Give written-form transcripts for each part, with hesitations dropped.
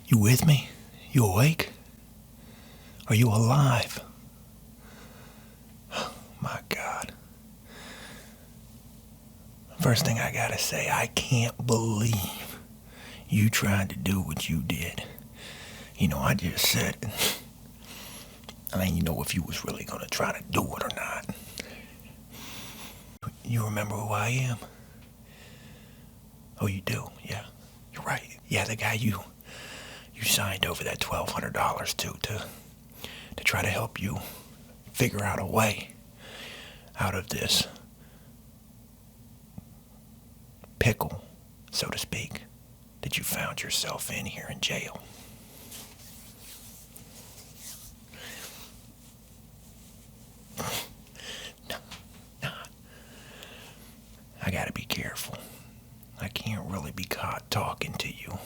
You with me? You awake? Are you alive? My God. First thing I gotta say, I can't believe you tried to do what you did. I just said, I didn't know if you was really gonna try to do it or not. You remember who I am? Oh, you do? Yeah, you're right. Yeah, the guy you signed over that $1,200 to try to help you figure out a way out of this pickle, so to speak, that you found yourself in here in jail. No. I gotta be careful. I can't really be caught talking to you.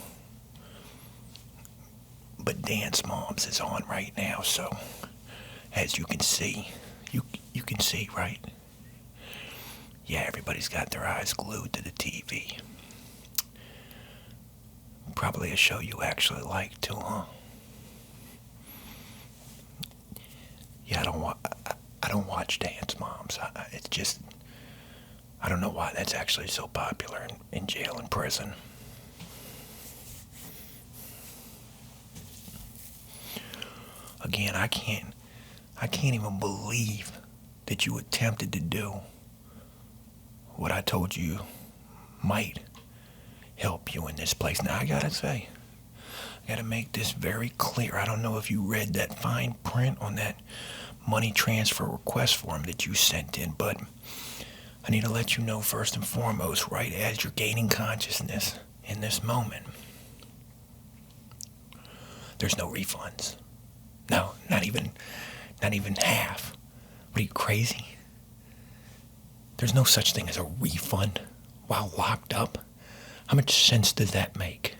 But Dance Moms is on right now, so as you can see, you can see, right? Yeah, everybody's got their eyes glued to the TV. Probably a show you actually like too, huh? Yeah, I don't watch Dance Moms. It's just, I don't know why that's actually so popular in jail and prison. Again, I can't even believe that you attempted to do what I told you might help you in this place. Now, I gotta say, I gotta make this very clear. I don't know if you read that fine print on that money transfer request form that you sent in, but I need to let you know first and foremost, right as you're gaining consciousness in this moment, there's no refunds. No, not even half. What are you, crazy? There's no such thing as a refund while locked up. How much sense does that make?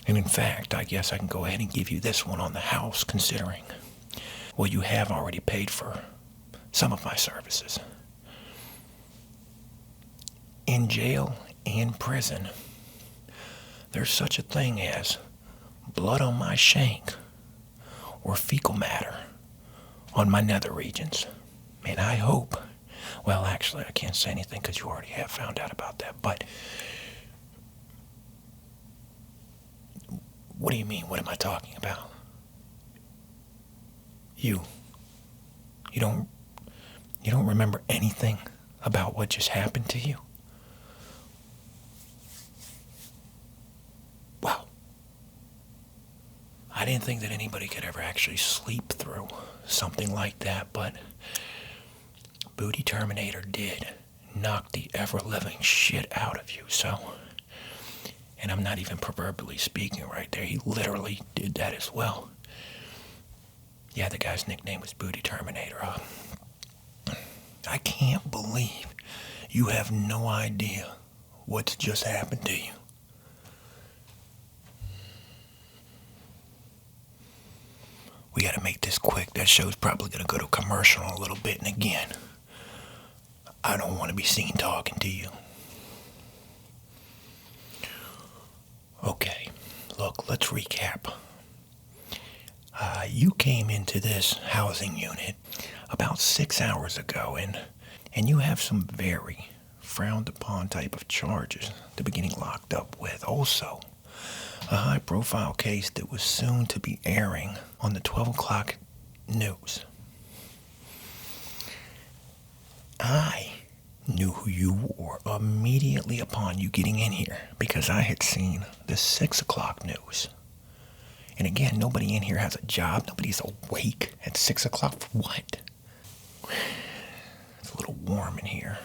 And in fact, I guess I can go ahead and give you this one on the house, considering, well, you have already paid for some of my services. In jail and prison, there's such a thing as blood on my shank or fecal matter on my nether regions. And I hope, well, actually, I can't say anything because you already have found out about that, but what do you mean? What am I talking about? You don't remember anything about what just happened to you? Wow. I didn't think that anybody could ever actually sleep through something like that, but Booty Terminator did knock the ever-living shit out of you, so, and I'm not even proverbially speaking right there, he literally did that as well. Yeah, the guy's nickname was Booty Terminator. I can't believe you have no idea what's just happened to you. We gotta make this quick. That show's probably gonna go to commercial in a little bit, and again, I don't want to be seen talking to you. Okay, look, let's recap. You came into this housing unit about 6 hours ago, and you have some very frowned upon type of charges to be getting locked up with. Also, a high-profile case that was soon to be airing on the 12 o'clock news. I knew who you were immediately upon you getting in here because I had seen the 6 o'clock news. And again, nobody in here has a job. Nobody's awake at 6 o'clock for what? It's a little warm in here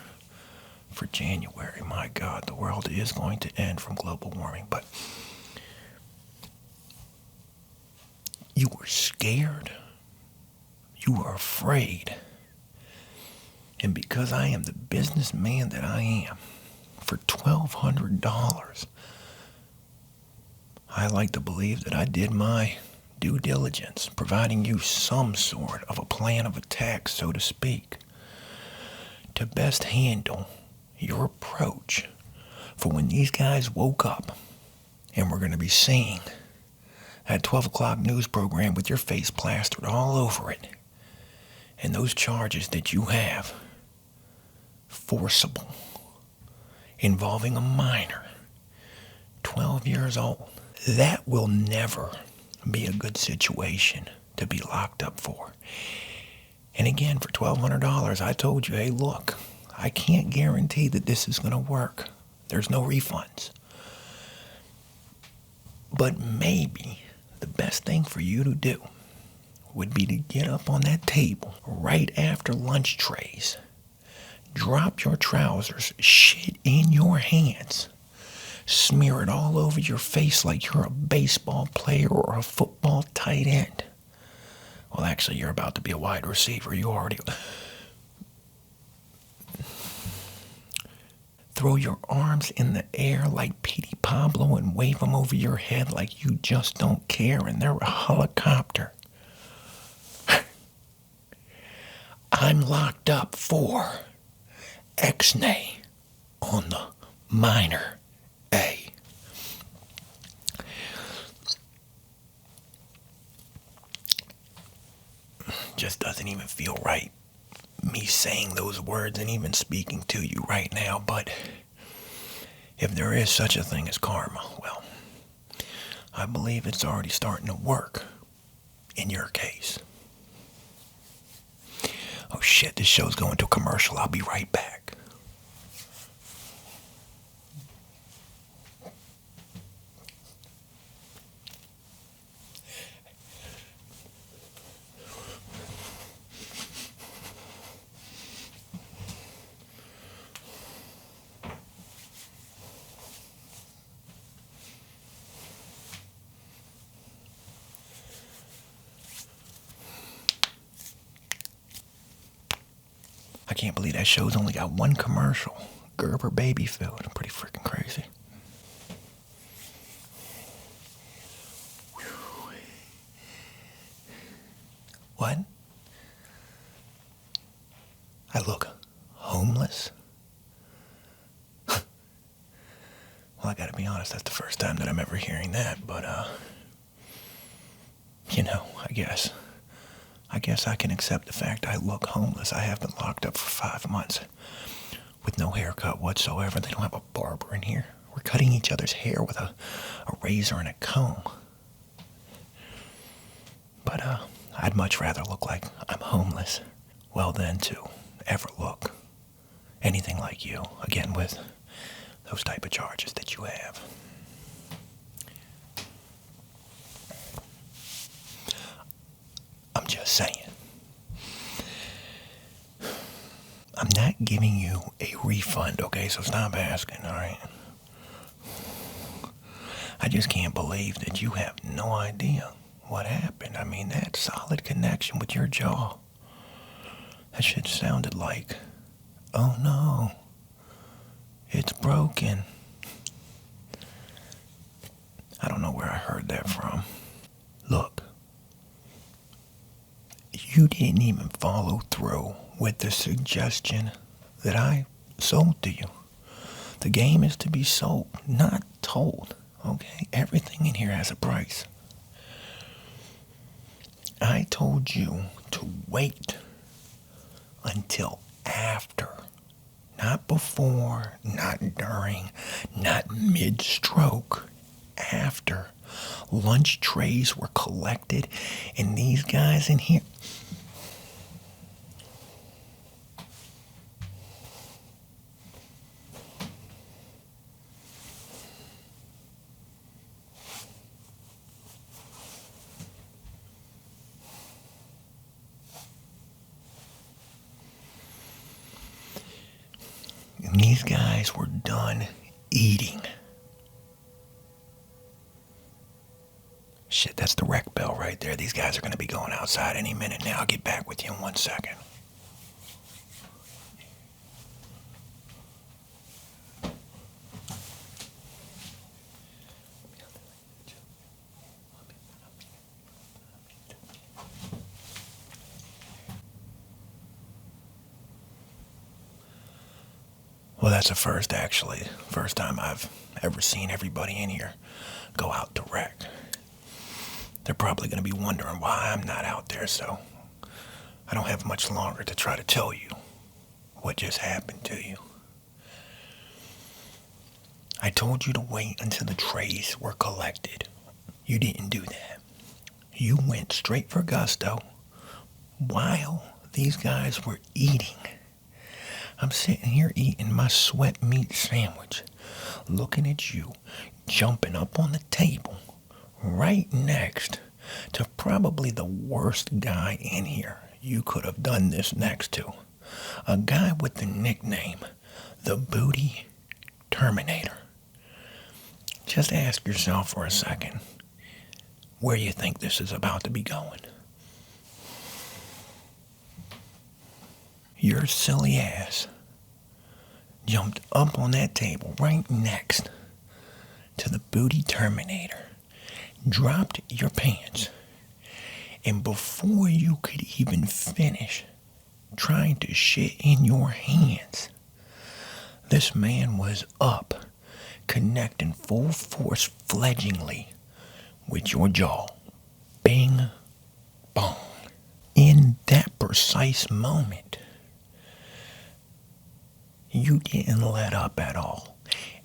for January. My God, the world is going to end from global warming, but you were scared. You were afraid. And because I am the businessman that I am, for $1,200, I like to believe that I did my due diligence, providing you some sort of a plan of attack, so to speak, to best handle your approach for when these guys woke up and were going to be seeing That 12 o'clock news program with your face plastered all over it. And those charges that you have, forcible, involving a minor, 12 years old, that will never be a good situation to be locked up for. And again, for $1,200, I told you, hey, look, I can't guarantee that this is going to work. There's no refunds. But maybe the best thing for you to do would be to get up on that table right after lunch trays, drop your trousers, shit in your hands, smear it all over your face like you're a baseball player or a football tight end. Well, actually, you're about to be a wide receiver. You already... Throw your arms in the air like Petey Pablo and wave them over your head like you just don't care and they're a helicopter. I'm locked up for X-nay on the minor A. Just doesn't even feel right, me saying those words and even speaking to you right now, but if there is such a thing as karma, well, I believe it's already starting to work in your case. Oh shit, this show's going to a commercial. I'll be right back. I can't believe that show's only got one commercial. Gerber baby food. Pretty freaking crazy. What? I look homeless? Well, I gotta be honest, that's the first time that I'm ever hearing that, but, I guess I can accept the fact I look homeless. I have been locked up for 5 months with no haircut whatsoever. They don't have a barber in here. We're cutting each other's hair with a razor and a comb. But I'd much rather look like I'm homeless, well, than to ever look anything like you, again, with those type of charges that you have. I'm just saying. I'm not giving you a refund, okay? So stop asking, all right? I just can't believe that you have no idea what happened. I mean, that solid connection with your jaw. That shit sounded like, oh no, it's broken. I don't know where I heard that from. Look. You didn't even follow through with the suggestion that I sold to you. The game is to be sold, not told, okay? Everything in here has a price. I told you to wait until after, not before, not during, not mid-stroke, after lunch trays were collected and these guys in here. And these guys were done eating. Shit, that's the rec bell right there. These guys are going to be going outside any minute now. I'll get back with you in 1 second. Well, that's a first, actually. First time I've ever seen everybody in here go out to rec. They're probably going to be wondering why I'm not out there, so I don't have much longer to try to tell you what just happened to you. I told you to wait until the trays were collected. You didn't do that. You went straight for gusto while these guys were eating. I'm sitting here eating my sweat meat sandwich, looking at you jumping up on the table right next to probably the worst guy in here you could have done this next to. A guy with the nickname, the Booty Terminator. Just ask yourself for a second where you think this is about to be going. Your silly ass jumped up on that table right next to the Booty Terminator, dropped your pants, and before you could even finish trying to shit in your hands, this man was up, connecting full force fledglingly with your jaw. Bing, bong. In that precise moment, you didn't let up at all.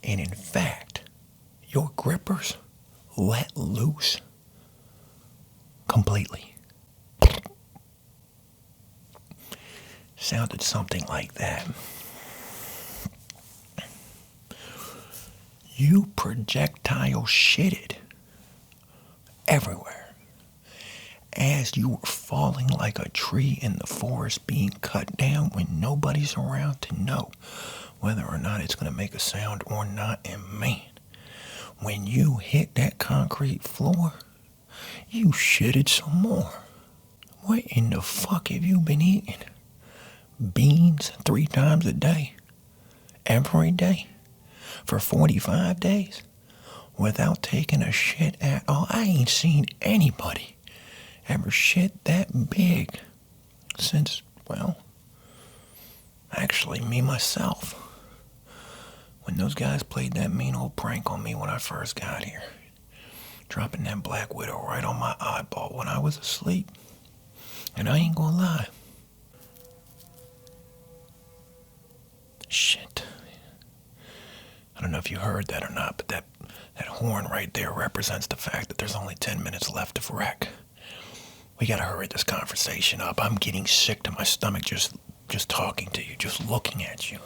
And in fact, your grippers let loose completely. Sounded something like that. You projectile shitted everywhere as you were falling like a tree in the forest being cut down when nobody's around to know whether or not it's going to make a sound or not. And man, when you hit that concrete floor, you shitted some more. What in the fuck have you been eating? Beans 3 times a day? Every day? For 45 days? Without taking a shit at all? I ain't seen anybody ever shit that big since, well, actually me myself. When those guys played that mean old prank on me when I first got here, dropping that Black Widow right on my eyeball when I was asleep. And I ain't gonna lie. Shit. I don't know if you heard that or not, but that horn right there represents the fact that there's only 10 minutes left of wreck. We gotta hurry this conversation up. I'm getting sick to my stomach just talking to you, just looking at you.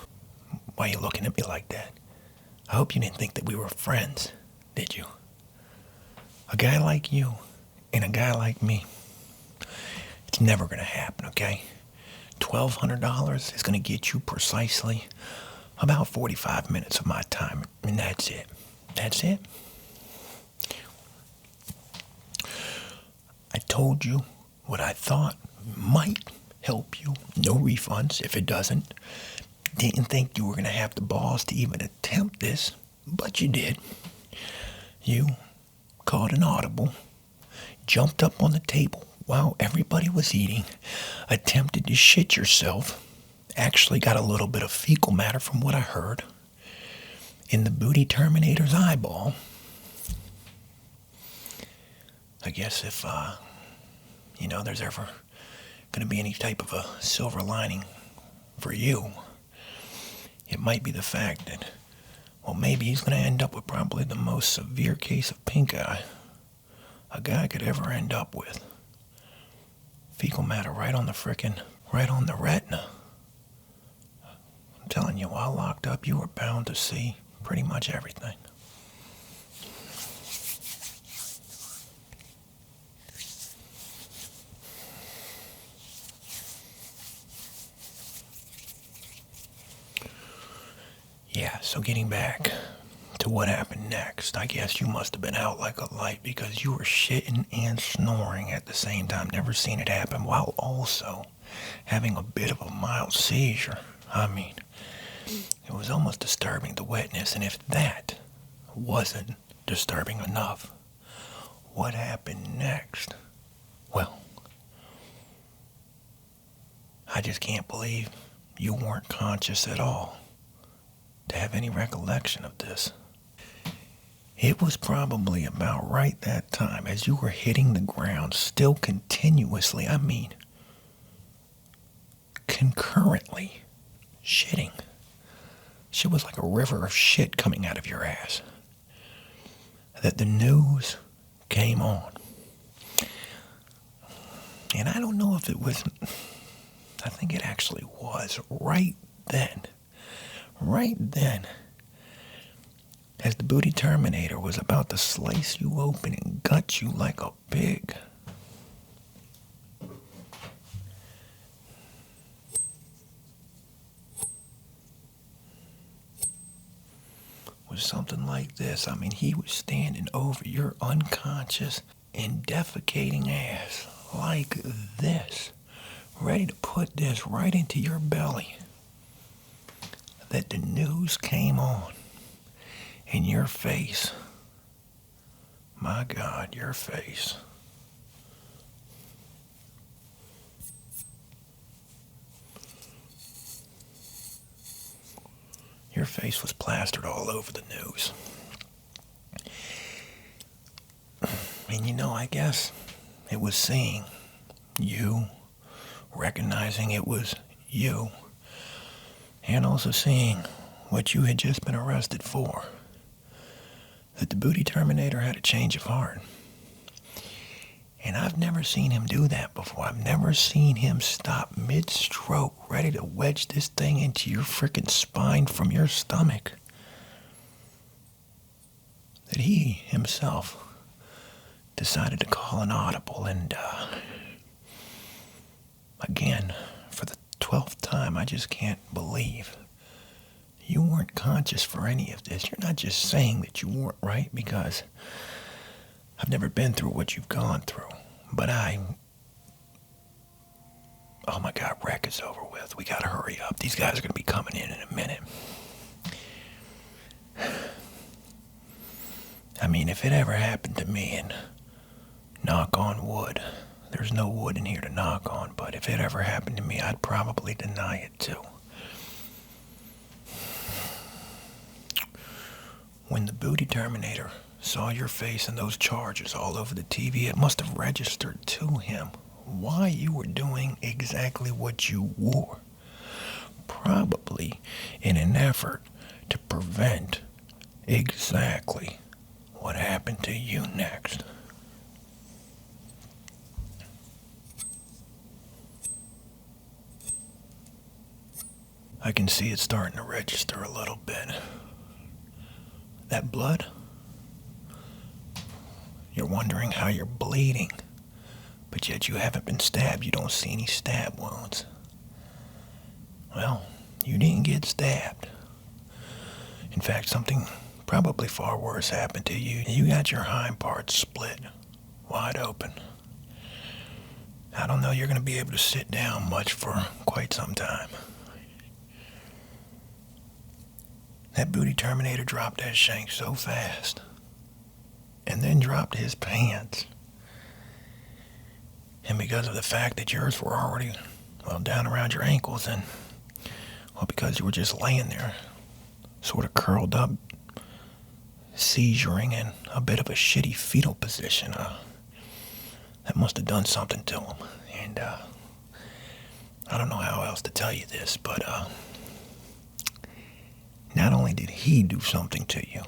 Why are you looking at me like that? I hope you didn't think that we were friends, did you? A guy like you and a guy like me, it's never gonna happen, okay? $1,200 is gonna get you precisely about 45 minutes of my time, and that's it. That's it. I told you what I thought might help you. No refunds if it doesn't. Didn't think you were going to have the balls to even attempt this, but you did. You called an audible, jumped up on the table while everybody was eating, attempted to shit yourself, actually got a little bit of fecal matter from what I heard, in the Booty Terminator's eyeball. I guess if, there's ever going to be any type of a silver lining for you, it might be the fact that, well, maybe he's going to end up with probably the most severe case of pink eye a guy could ever end up with. Fecal matter right on the retina. I'm telling you, while locked up, you were bound to see pretty much everything. Yeah, so getting back to what happened next, I guess you must have been out like a light because you were shitting and snoring at the same time. Never seen it happen, while also having a bit of a mild seizure. I mean, it was almost disturbing, the wetness, and if that wasn't disturbing enough, what happened next? Well, I just can't believe you weren't conscious at all to have any recollection of this. It was probably about right that time as you were hitting the ground, still continuously, I mean, concurrently shitting. Shit was like a river of shit coming out of your ass. That the news came on. And I don't know if it was, I think it actually was right then, as the booty terminator was about to slice you open and gut you like a pig. Was something like this. I mean, he was standing over your unconscious and defecating ass like this, ready to put this right into your belly. That the news came on, and your face, my God, your face. Your face was plastered all over the news. And I guess it was seeing you, recognizing it was you, and also seeing what you had just been arrested for. That the booty terminator had a change of heart. And I've never seen him do that before. I've never seen him stop mid-stroke, ready to wedge this thing into your frickin' spine from your stomach. That he himself decided to call an audible, and again, for the 12th time, I just can't believe you weren't conscious for any of this. You're not just saying that you weren't, right? Because I've never been through what you've gone through, but oh my God, wreck is over with. We gotta hurry up. These guys are gonna be coming in a minute. I mean, if it ever happened to me, and knock on wood, there's no wood in here to knock on, but if it ever happened to me, I'd probably deny it too. When the booty terminator saw your face and those charges all over the TV, it must have registered to him why you were doing exactly what you were. Probably in an effort to prevent exactly what happened to you next. I can see it starting to register a little bit. That blood? You're wondering how you're bleeding, but yet you haven't been stabbed. You don't see any stab wounds. Well, you didn't get stabbed. In fact, something probably far worse happened to you. You got your hind parts split wide open. I don't know you're going to be able to sit down much for quite some time. That booty terminator dropped that shank so fast, and then dropped his pants. And because of the fact that yours were already, down around your ankles, and, because you were just laying there, sort of curled up, seizuring in a bit of a shitty fetal position, that must have done something to him. And, I don't know how else to tell you this, but, not only did he do something to you,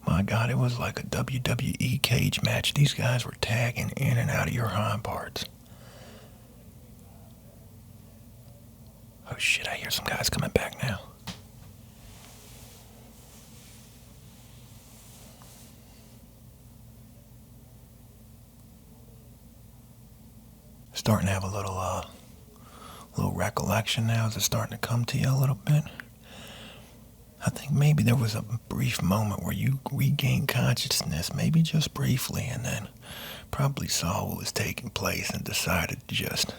my God, it was like a WWE cage match. These guys were tagging in and out of your hind parts. Oh shit, I hear some guys coming back now. Starting to have a little recollection now. Is it starting to come to you a little bit? I think maybe there was a brief moment where you regained consciousness, maybe just briefly, and then probably saw what was taking place and decided to just,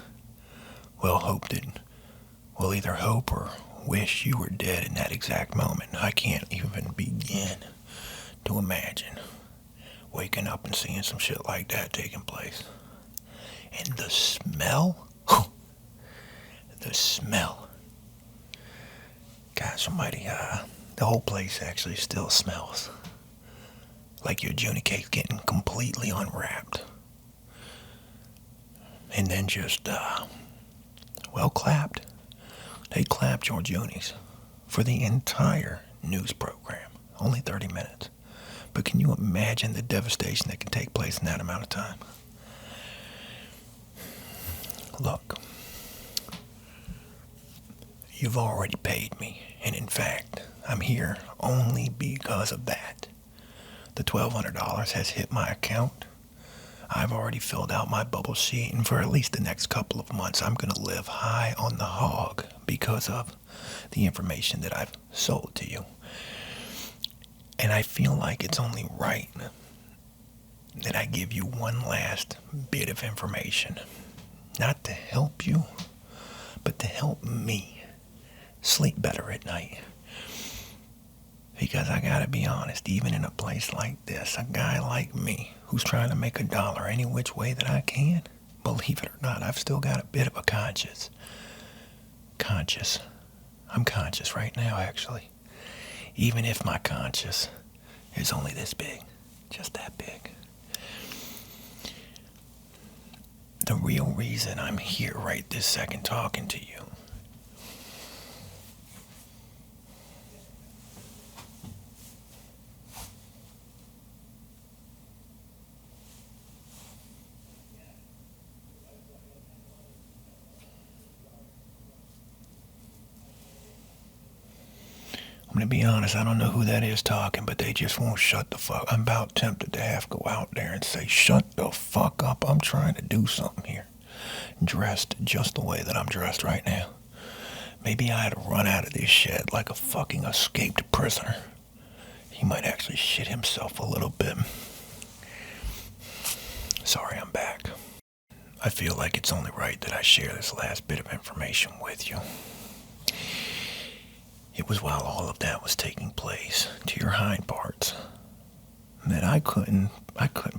either hope or wish you were dead in that exact moment. I can't even begin to imagine waking up and seeing some shit like that taking place. And the smell, the smell. Gosh almighty, the whole place actually still smells like your Juni cake getting completely unwrapped. And then just, clapped. They clapped your Junis for the entire news program. Only 30 minutes. But can you imagine the devastation that can take place in that amount of time? Look, you've already paid me. And in fact, I'm here only because of that. The $1,200 has hit my account. I've already filled out my bubble sheet, and for at least the next couple of months, I'm going to live high on the hog because of the information that I've sold to you. And I feel like it's only right that I give you one last bit of information. Not to help you, but to help me sleep better at night. Because I gotta be honest, even in a place like this, a guy like me who's trying to make a dollar any which way that I can, believe it or not, I've still got a bit of a conscience. I'm conscious right now, actually. Even if my conscience is only this big, just that big. The real reason I'm here right this second talking to you I'm gonna be honest, I don't know who that is talking, but they just won't shut the fuck. I'm about tempted to have to go out there and say, shut the fuck up, I'm trying to do something here. Dressed just the way that I'm dressed right now. Maybe I had to run out of this shed like a fucking escaped prisoner. He might actually shit himself a little bit. Sorry, I'm back. I feel like it's only right that I share this last bit of information with you. It was while all of that was taking place to your hind parts that I couldn't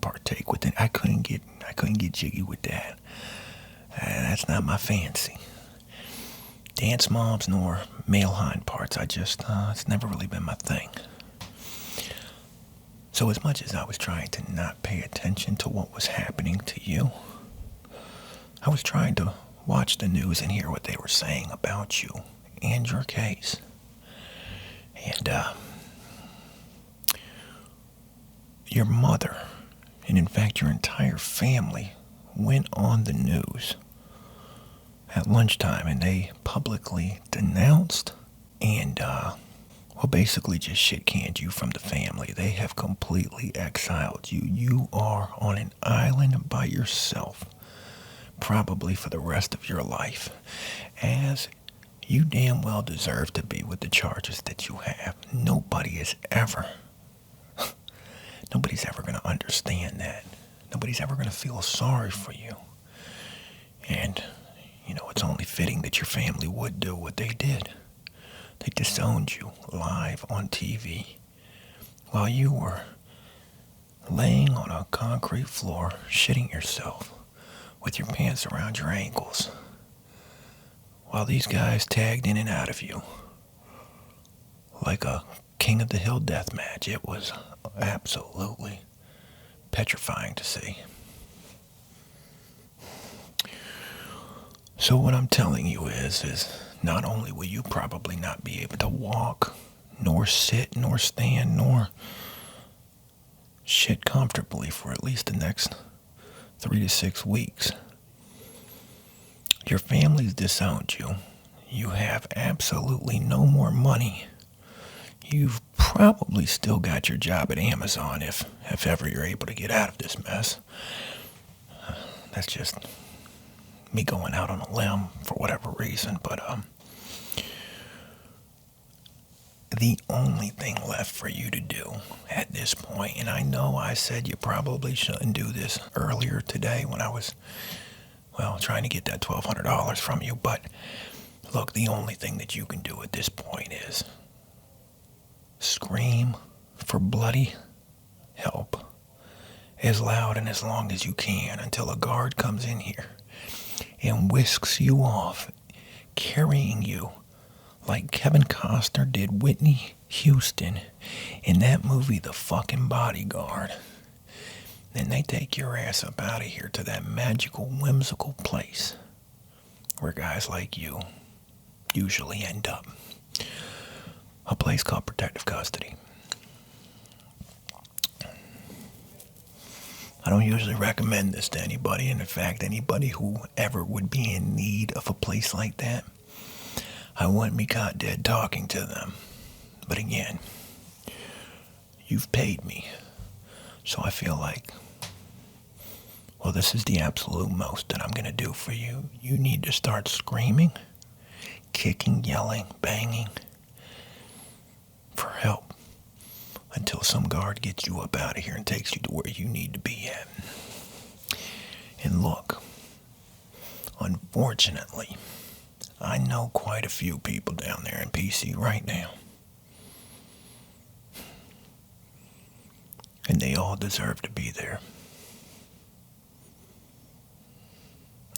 partake with it. I couldn't get jiggy with that. That's not my fancy. Dance moms nor male hind parts. It's never really been my thing. So as much as I was trying to not pay attention to what was happening to you, I was trying to watch the news and hear what they were saying about you and your case. And your mother, and in fact your entire family, went on the news at lunchtime and they publicly denounced and, basically just shit-canned you from the family. They have completely exiled you. You are on an island by yourself, probably for the rest of your life, as you damn well deserve to be with the charges that you have. Nobody's ever going to understand that. Nobody's ever going to feel sorry for you. And, it's only fitting that your family would do what they did. They disowned you live on TV while you were laying on a concrete floor, shitting yourself with your pants around your ankles, while these guys tagged in and out of you like a King of the Hill death match. It was absolutely petrifying to see. So what I'm telling you is not only will you probably not be able to walk, nor sit, nor stand, nor shit comfortably for at least the next 3 to 6 weeks. Your family's disowned you. You have absolutely no more money. You've probably still got your job at Amazon if ever you're able to get out of this mess. That's just me going out on a limb for whatever reason, but the only thing left for you to do at this point, and I know I said you probably shouldn't do this earlier today when I was, trying to get that $1,200 from you, but look, the only thing that you can do at this point is scream for bloody help as loud and as long as you can until a guard comes in here and whisks you off, carrying you like Kevin Costner did Whitney Houston in that movie, The Fucking Bodyguard. Then they take your ass up out of here to that magical, whimsical place where guys like you usually end up. A place called protective custody. I don't usually recommend this to anybody, and in fact, anybody who ever would be in need of a place like that, I wouldn't be caught dead talking to them. But again, you've paid me, so I feel like, well, this is the absolute most that I'm going to do for you. You need to start screaming, kicking, yelling, banging for help until some guard gets you up out of here and takes you to where you need to be at. And look, unfortunately, I know quite a few people down there in PC right now. And they all deserve to be there.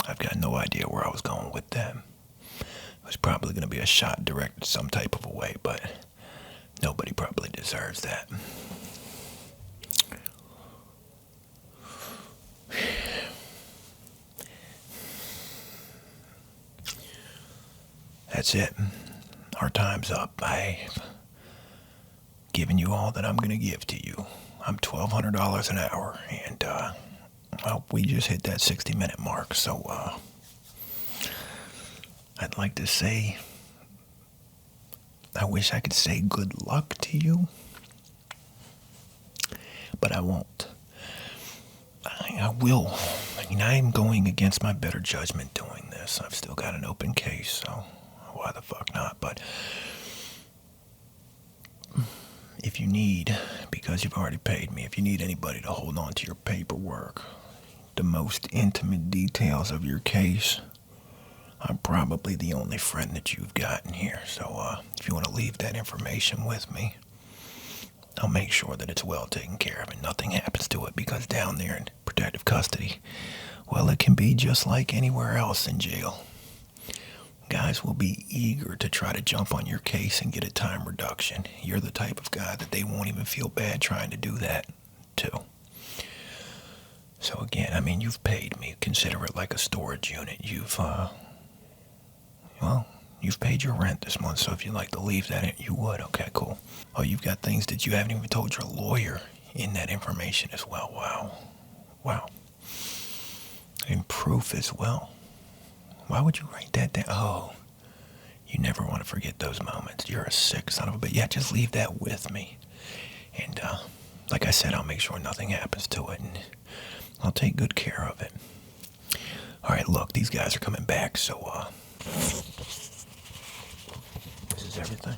I've got no idea where I was going with that. It was probably going to be a shot directed some type of a way, but nobody probably deserves that. That's it. Our time's up. I've given you all that I'm going to give to you. I'm $1,200 an hour, and well, we just hit that 60-minute mark, so I'd like to say, I wish I could say good luck to you, but I won't. I will. I mean, I'm going against my better judgment doing this. I've still got an open case, so why the fuck not? But if you need, because you've already paid me, if you need anybody to hold on to your paperwork, the most intimate details of your case, I'm probably the only friend that you've got in here. So if you want to leave that information with me, I'll make sure that it's well taken care of and nothing happens to it, because down there in protective custody, well, it can be just like anywhere else in jail. Guys will be eager to try to jump on your case and get a time reduction. You're the type of guy that they won't even feel bad trying to do that to. So again, I mean, you've paid me. Consider it like a storage unit. You've paid your rent this month, so if you'd like to leave that in, you would. Okay, cool. Oh, you've got things that you haven't even told your lawyer in that information as well. Wow. And proof as well. Why would you write that down? Oh, you never want to forget those moments. You're a sick son of a bitch. Yeah, just leave that with me. And like I said, I'll make sure nothing happens to it, and I'll take good care of it. All right, look, these guys are coming back, so this is everything.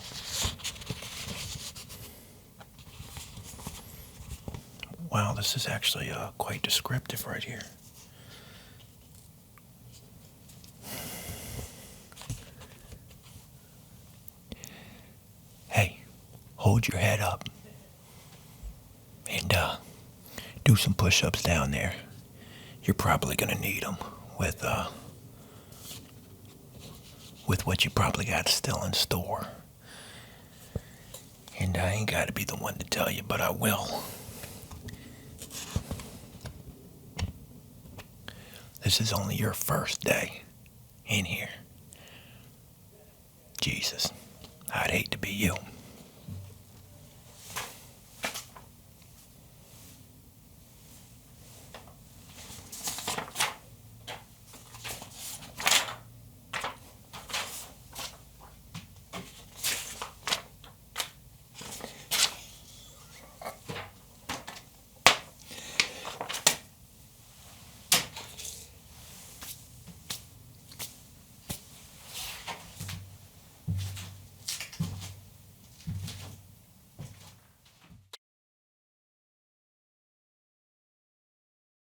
Wow, this is actually quite descriptive right here. Hey, hold your head up and do some push-ups down there. You're probably gonna need them with what you probably got still in store. And I ain't gotta be the one to tell you, but I will. This is only your first day in here. Jesus, I'd hate to be you.